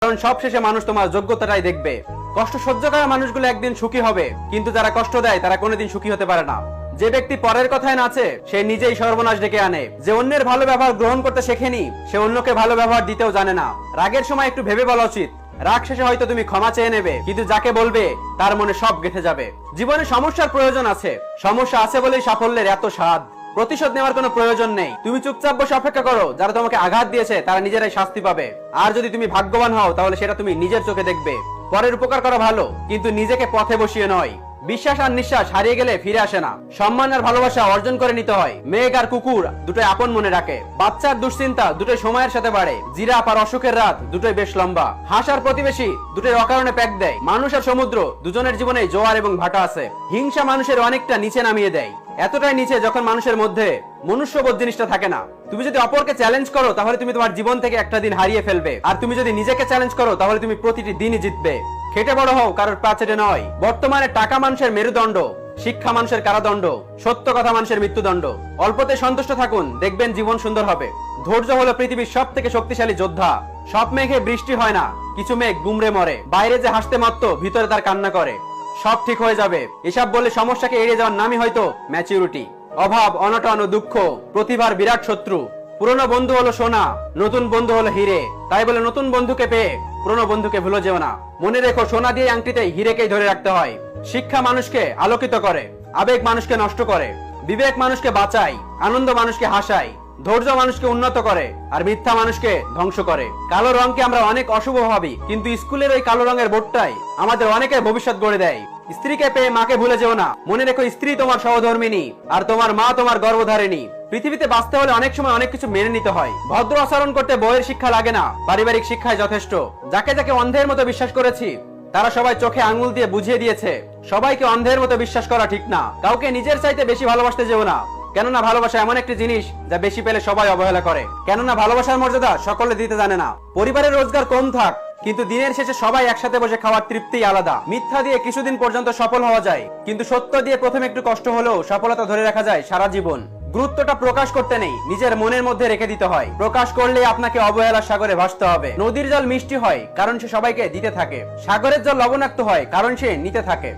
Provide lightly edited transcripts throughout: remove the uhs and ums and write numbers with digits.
কারণ সবশেষে মানুষ তোমার যোগ্যতাটাই দেখবে। কষ্ট সহ্য করা মানুষগুলো একদিন সুখী হবে, কিন্তু যারা কষ্ট দেয় তারা কোনোদিন সুখী হতে পারে না। যে ব্যক্তি পরের কথায় নাচে সে নিজেই সর্বনাশ ডেকে আনে। যে অন্যের ভালো ব্যবহার গ্রহণ করতে শেখেনি সে অন্যকে ভালো ব্যবহার দিতেও জানে না। রাগের সময় একটু ভেবে বলা উচিত। রাগ শেষে হয়তো তুমি ক্ষমা চেয়ে নেবে, কিন্তু যাকে বলবে তার মনে সব গেঁথে যাবে। জীবনে সমস্যার প্রয়োজন আছে, সমস্যা আছে বলেই সাফল্যের এত স্বাদ। প্রতিশোধ নেওয়ার কোনো প্রয়োজন নেই, তুমি চুপচাপ বসে অপেক্ষা করো। যারা তোমাকে আঘাত দিয়েছে তারা নিজেরাই শাস্তি পাবে। আর যদি তুমি ভাগ্যবান হও তাহলে সেটা তুমি নিজের চোখে দেখবে। পরের উপকার করা ভালো, কিন্তু নিজেকে পথে বসিয়ে নয়। বিশ্বাস আর নিঃশ্বাস হারিয়ে গেলে ফিরে আসে না। সম্মান আর ভালোবাসা অর্জন করে নিতে হয়। মেঘ আর কুকুর দুটোই আপন মনে রাখে। বাচ্চার দুশ্চিন্তা দুটোই সময়ের সাথে বাড়ে। জিরাফ আর অসুখের রাত দুটোই বেশ লম্বা। হাঁস আর প্রতিবেশী দুটোই অকারণে প্যাক দেয়। মানুষ আর সমুদ্র দুজনের জীবনে জোয়ার এবং ভাটা আছে। হিংসা মানুষের অনেকটা নিচে নামিয়ে দেয়, এতটাই নিচে যখন মানুষের মধ্যে মনুষ্যবোধ জিনিসটা থাকে না। তুমি যদি অপরকে চ্যালেঞ্জ করো তাহলে তুমি তোমার জীবন থেকে একটা দিন হারিয়ে ফেলবে। আর তুমি যদি নিজেকে চ্যালেঞ্জ করো তাহলে তুমি প্রতিটি দিনই জিতবে। খেটে বড় হও, কারোর প্যাচেটে নয়। বর্তমানে টাকা মানুষের মেরুদণ্ড, শিক্ষা মানুষের কারাদণ্ড, সত্য কথা মানুষের মৃত্যুদণ্ড। অল্পতে সন্তুষ্ট থাকুন, দেখবেন জীবন সুন্দর হবে। ধৈর্য হলো পৃথিবীর সব থেকে শক্তিশালী যোদ্ধা। সব মেঘে বৃষ্টি হয় না, কিছু মেঘ গুমড়ে মরে। বাইরে যে হাসতে মাত্র ভিতরে তার কান্না করে। সব ঠিক হয়ে যাবে এসব বলে সমস্যাকে এড়িয়ে যাওয়ার নামই হয়তো ম্যাচিউরিটি। অভাব, অনটন ও দুঃখ প্রতিভার বিরাট শত্রু। পুরনো বন্ধু হলো সোনা, নতুন বন্ধু হলো হিরে। তাই বলে নতুন বন্ধুকে পেয়ে পুরনো বন্ধুকে ভুলে যেও না। মনে রেখো, সোনা দিয়ে আংটিতেই হিরেকেই ধরে রাখতে হয়। শিক্ষা মানুষকে আলোকিত করে, আবেগ মানুষকে নষ্ট করে। বিবেক মানুষকে বাঁচায়, আনন্দ মানুষকে হাসায়। ধৈর্য মানুষকে উন্নত করে, আর মিথ্যা মানুষকে ধ্বংস করে। কালো রংকে আমরা অনেক অশুভ ভাবি, কিন্তু স্কুলের ওই কালো রঙের বোর্ডটাই আমাদের অনেকের ভবিষ্যৎ গড়ে দেয়। স্ত্রীকে পেয়ে মাকে ভুলে যেও না। মনে রেখো, স্ত্রী তোমার সহধর্মিনী, আর তোমার মা তোমার গর্ভধারিণী। পৃথিবীতে বাঁচতে হলে অনেক সময় অনেক কিছু মেনে নিতে হয়। ভদ্র আচরণ করতে বইয়ের শিক্ষা লাগে না, পারিবারিক শিক্ষাই যথেষ্ট। যাকে যাকে অন্ধের মতো বিশ্বাস করেছি তারা সবাই চোখে আঙুল দিয়ে বুঝিয়ে দিয়েছে সবাইকে অন্ধের মতো বিশ্বাস করা ঠিক না। কাউকে নিজের চাইতে বেশি ভালোবাসতে যেও না, কেননা ভালোবাসা এমন একটি জিনিস যা বেশি পেলে সবাই অবহেলা করে। কেননা ভালোবাসার মর্যাদা সকলে দিতে জানে না। পরিবারের রোজগার কম থাক, কিন্তু দিনের শেষে সবাই একসাথে বসে খাওয়ার তৃপ্তিই আলাদা। মিথ্যা দিয়ে কিছুদিন পর্যন্ত সফল হওয়া যায়, কিন্তু সত্য দিয়ে প্রথমে একটু কষ্ট হলেও সফলতা ধরে রাখা যায় সারা জীবন। গুরুত্বটা প্রকাশ করতে নেই, নিজের মনের মধ্যে রেখে দিতে হয়। প্রকাশ করলে আপনাকে অবহেলার সাগরে ভাসতে হবে। নদীর জল মিষ্টি হয় কারণ সে সবাইকে দিতে থাকে। সাগরের জল লবণাক্ত হয় কারণ সে নিতে থাকে।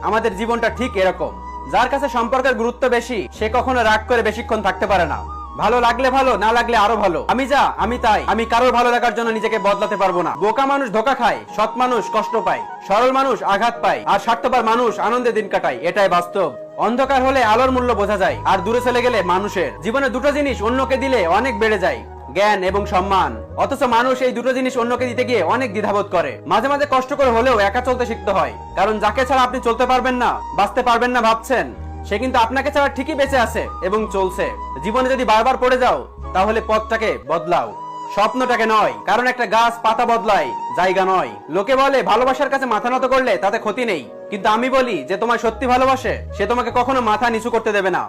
আমাদের জীবনটা ঠিক এরকম। যার কাছে সম্পর্কের গুরুত্ব বেশি সে কখনো রাগ করে বেশিক্ষণ থাকতে পারে না। ভালো লাগলে ভালো, না লাগলে আরো ভালো। আমি যা আমি তাই। আমি কারোর ভালো লাগার জন্য নিজেকে বদলাতে পারবো না। বোকা মানুষ ধোকা খায়, সৎ মানুষ কষ্ট পায়, সরল মানুষ আঘাত পায়, আর স্বার্থপর মানুষ আনন্দে দিন কাটায়। এটাই বাস্তব। অন্ধকার হলে আলোর মূল্য বোঝা যায়, আর দূরে চলে গেলে মানুষের। জীবনে দুটো জিনিস অন্যকে দিলে অনেক বেড়ে যায়, জ্ঞান এবং সম্মান। অথচ মানুষ এই দুটো জিনিস অন্যকে দিতে গিয়ে অনেক দ্বিধাবোধ করে। মাঝে মাঝে কষ্ট করে হলেও একা চলতে শিখতে হয়, কারণ যাকে ছাড়া আপনি চলতে পারবেন না, বাঁচতে পারবেন না ভাবছেন, সে কিন্তু আপনাকে ছাড়া ঠিকই বেঁচে আছে এবং চলছে। জীবনে যদি বারবার পড়ে যাও তাহলে পথটাকে বদলাও, স্বপ্নটাকে নয়। কারণ একটা গাছ পাতা বদলায়, জায়গা নয়। লোকে বলে ভালোবাসার কাছে মাথা নত করলে তাতে ক্ষতি নেই, কিন্তু আমি বলি যে তোমায় সত্যি ভালোবাসে সে তোমাকে কখনো মাথা নিচু করতে দেবে না।